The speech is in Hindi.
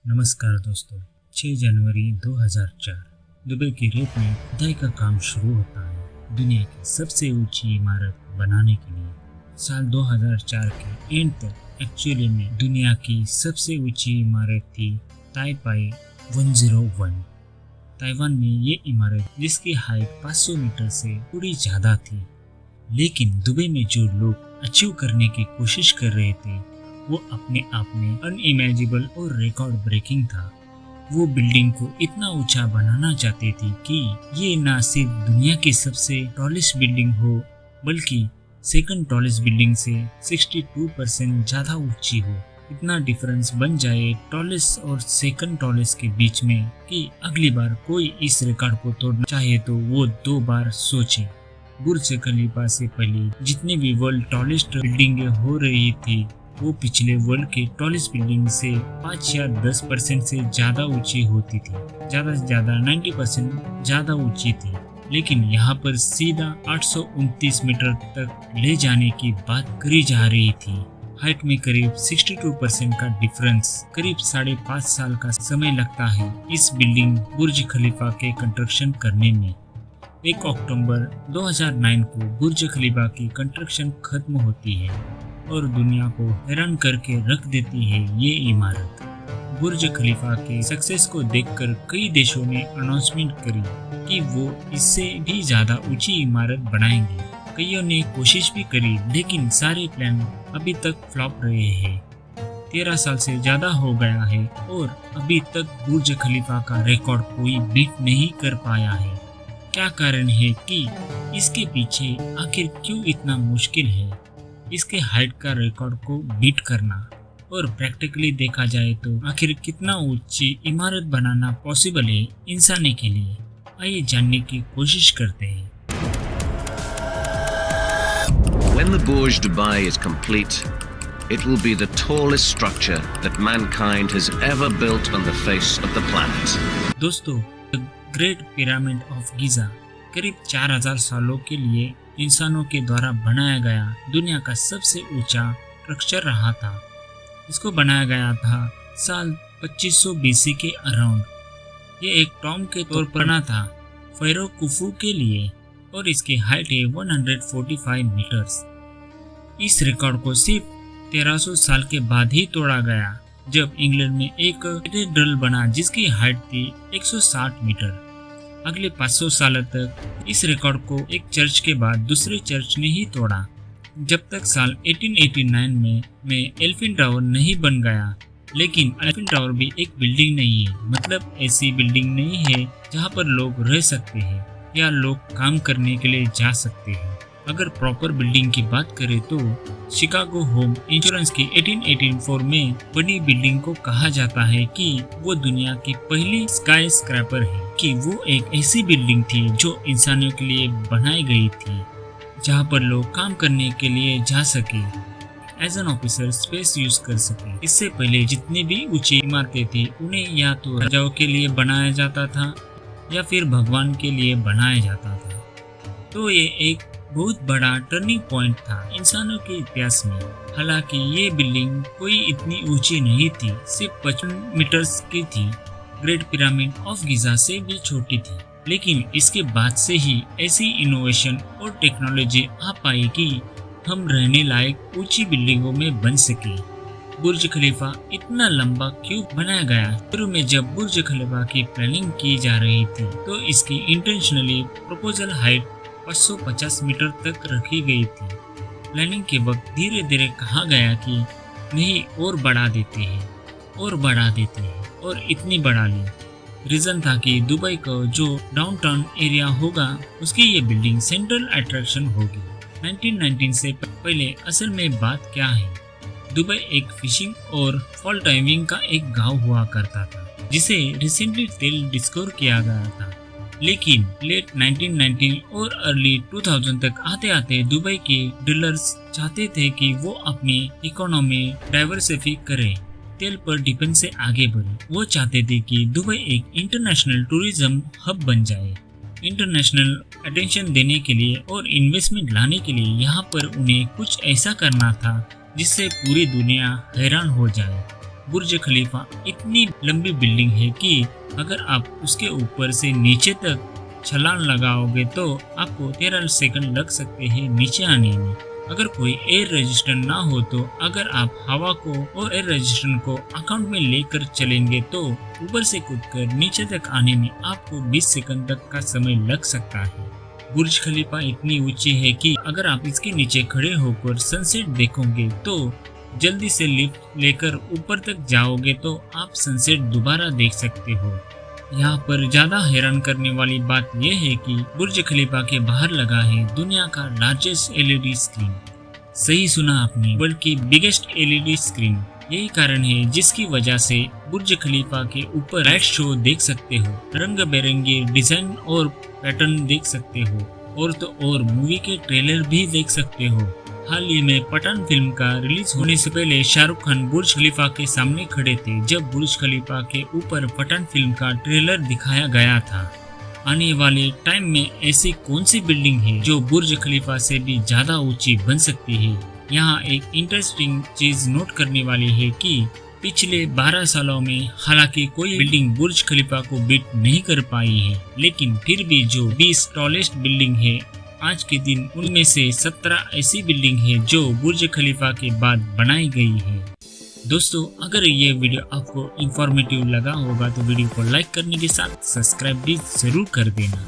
नमस्कार दोस्तों। 6 जनवरी 2004 दुबई की रेत में खुदाई का काम शुरू होता है दुनिया की सबसे ऊंची इमारत बनाने के लिए। साल 2004 के एंड तक एक्चुअली में दुनिया की सबसे ऊंची इमारत थी ताइपाई 101। ताइवान में ये इमारत जिसकी हाइट 500 मीटर से थोड़ी ज़्यादा थी, लेकिन दुबई में जो लोग अचीव करने की कोशिश कर रहे थे वो अपने आप में अनइमेजिबल और रिकॉर्ड ब्रेकिंग था। वो बिल्डिंग को इतना ऊंचा बनाना चाहते थे कि ये ना सिर्फ दुनिया की सबसे टॉलेस्ट बिल्डिंग हो बल्कि सेकंड टॉलेस्ट बिल्डिंग से 62% ज़्यादा ऊंची हो। इतना डिफरेंस बन जाए टॉलेस्ट और सेकंड टॉलेस्ट के बीच में कि अगली बार कोई इस रिकॉर्ड को तोड़ना चाहे तो वो 2 बार सोचे। बुर्ज खलीफा से पहले जितनी भी वर्ल्ड टॉलेस्ट बिल्डिंगें हो रही थी वो पिछले वर्ल्ड के टॉलेस्ट बिल्डिंग से 5 या 10% से ज़्यादा ऊंची होती थी। ज़्यादा से ज़्यादा 90% ज़्यादा ऊंची थी, लेकिन यहाँ पर सीधा 829 मीटर तक ले जाने की बात करी जा रही थी। हाइट में करीब 62% का डिफरेंस, करीब 5.5 साल का समय लगता है इस बिल्डिंग बुर्ज खलीफा के कंस्ट्रक्शन करने में। 1 अक्टूबर 2009 को बुर्ज खलीफा की कंस्ट्रक्शन खत्म होती है और दुनिया को हैरान करके रख देती है ये इमारत। बुर्ज खलीफा के सक्सेस को देखकर कई देशों ने अनाउंसमेंट करी कि वो इससे भी ज़्यादा ऊंची इमारत बनाएंगे। कईयों ने कोशिश भी करी, लेकिन सारे प्लान अभी तक फ्लॉप रहे हैं। 13 साल से ज़्यादा हो गया है और अभी तक बुर्ज खलीफा का रिकॉर्ड कोई बीट नहीं कर पाया है। क्या कारण है कि इसके पीछे आखिर क्यों इतना मुश्किल है इसके हाइट का रिकॉर्ड को बीट करना, और प्रैक्टिकली देखा जाए तो आखिर कितना ऊंची इमारत बनाना पॉसिबल है इंसानी के लिए। आइए जानने की कोशिश करते हैं। When the Burj Dubai is complete, it will be the tallest structure that mankind has ever built on the face of the planet. दोस्तों, the great pyramid of Giza करीब 4000 सालों के लिए इंसानों के द्वारा बनाया गया दुनिया का सबसे ऊंचा स्ट्रक्चर रहा था। इसको बनाया गया था साल 2500 BC के अराउंड। ये एक टॉम के तौर पर बना था फेरो कुफू के लिए और इसकी हाइट है 145 मीटर्स। इस रिकॉर्ड को सिर्फ 1300 साल के बाद ही तोड़ा गया, जब इंग्लैंड में एक कैथेड्रल बना जिसकी हाइट थी 160 मीटर। अगले 500 साल तक इस रिकॉर्ड को एक चर्च के बाद दूसरे चर्च ने ही तोड़ा, जब तक साल 1889 में एलिफेंट टावर नहीं बन गया। लेकिन एलिफेंट टावर भी एक बिल्डिंग नहीं है, मतलब ऐसी बिल्डिंग नहीं है जहां पर लोग रह सकते हैं या लोग काम करने के लिए जा सकते हैं। अगर प्रॉपर बिल्डिंग की बात करें तो शिकागो होम इंश्योरेंस की 1884 में बनी बिल्डिंग को कहा जाता है कि वो दुनिया की पहली स्काई स्क्रैपर है, कि वो एक ऐसी बिल्डिंग थी जो इंसानों के लिए बनाई गई थी जहाँ पर लोग काम करने के लिए जा सके, as an officer space use कर सके। इससे पहले जितनी भी ऊंची इमारतें थी उन्हें या तो राजाओं के लिए बनाया जाता था या फिर भगवान के लिए बनाया जाता था। तो ये एक बहुत बड़ा टर्निंग पॉइंट था इंसानों के इतिहास में। हालांकि ये बिल्डिंग कोई इतनी ऊंची नहीं थी, सिर्फ 55 मीटर्स की थी। ग्रेट पिरामिड ऑफ गीज़ा से भी छोटी थी, लेकिन इसके बाद से ही ऐसी इनोवेशन और टेक्नोलॉजी आ पाई कि हम रहने लायक ऊंची बिल्डिंगों में बन सके। बुर्ज खलीफा इतना लंबा क्यों बनाया गया? शुरू में जब बुर्ज खलीफा की प्लानिंग की जा रही थी तो इसकी इंटेंशनली प्रपोजल हाइट 550 मीटर तक रखी गई थी। प्लानिंग के वक्त धीरे धीरे कहा गया कि नहीं, और बढ़ा देते हैं और इतनी बढ़ा ली। रीजन था कि दुबई का जो डाउनटाउन एरिया होगा उसकी ये बिल्डिंग सेंट्रल अट्रैक्शन होगी। 1919 से पहले असल में बात क्या है, दुबई एक फिशिंग और फॉल टाइमिंग का एक गांव हुआ करता था जिसे रिसेंटली तेल डिस्कवर किया गया था। लेकिन लेट 1990 और अर्ली 2000 तक आते आते दुबई के ड्रिलर्स चाहते थे कि वो अपनी इकोनॉमी डाइवर्सिफाई करें, तेल पर डिपेंड से आगे बढ़े। वो चाहते थे कि दुबई एक इंटरनेशनल टूरिज्म हब बन जाए। इंटरनेशनल अटेंशन देने के लिए और इन्वेस्टमेंट लाने के लिए यहाँ पर उन्हें कुछ ऐसा करना था जिससे पूरी दुनिया हैरान हो जाए। बुर्ज खलीफा इतनी लंबी बिल्डिंग है कि अगर आप उसके ऊपर से नीचे तक छलांग लगाओगे तो आपको 13 सेकंड लग सकते हैं नीचे आने में। अगर कोई एयर रेजिस्टेंट ना हो तो अगर आप हवा को और एयर रेजिस्टेंट को अकाउंट में लेकर चलेंगे तो ऊपर से कूदकर नीचे तक आने में आपको 20 सेकंड तक का समय लग सकता है। बुर्ज खलीफा इतनी ऊंची है कि अगर आप इसके नीचे खड़े होकर सनसेट देखोगे तो जल्दी से लिफ्ट लेकर ऊपर तक जाओगे तो आप सनसेट दोबारा देख सकते हो। यहाँ पर ज्यादा हैरान करने वाली बात यह है कि बुर्ज खलीफा के बाहर लगा है दुनिया का लार्जेस्ट एलईडी स्क्रीन। सही सुना आपने, बल्कि बिगेस्ट एलईडी स्क्रीन। यही कारण है जिसकी वजह से बुर्ज खलीफा के ऊपर लाइट शो देख सकते हो, रंग बिरंगे डिजाइन और पैटर्न देख सकते हो, और तो और मूवी के ट्रेलर भी देख सकते हो। हाल ही में पठान फिल्म का रिलीज होने से पहले शाहरुख खान बुर्ज खलीफा के सामने खड़े थे जब बुर्ज खलीफा के ऊपर पठान फिल्म का ट्रेलर दिखाया गया था। आने वाले टाइम में ऐसी कौन सी बिल्डिंग है जो बुर्ज खलीफा से भी ज्यादा ऊंची बन सकती है? यहाँ एक इंटरेस्टिंग चीज नोट करने वाली है कि पिछले 12 सालों में हालांकि कोई बिल्डिंग बुर्ज खलीफा को बीट नहीं कर पाई है, लेकिन फिर भी जो 20 टॉलेस्ट बिल्डिंग है आज के दिन उनमें से 17 ऐसी बिल्डिंग है जो बुर्ज खलीफा के बाद बनाई गई है। दोस्तों, अगर ये वीडियो आपको इंफॉर्मेटिव लगा होगा तो वीडियो को लाइक करने के साथ सब्सक्राइब भी जरूर कर देना।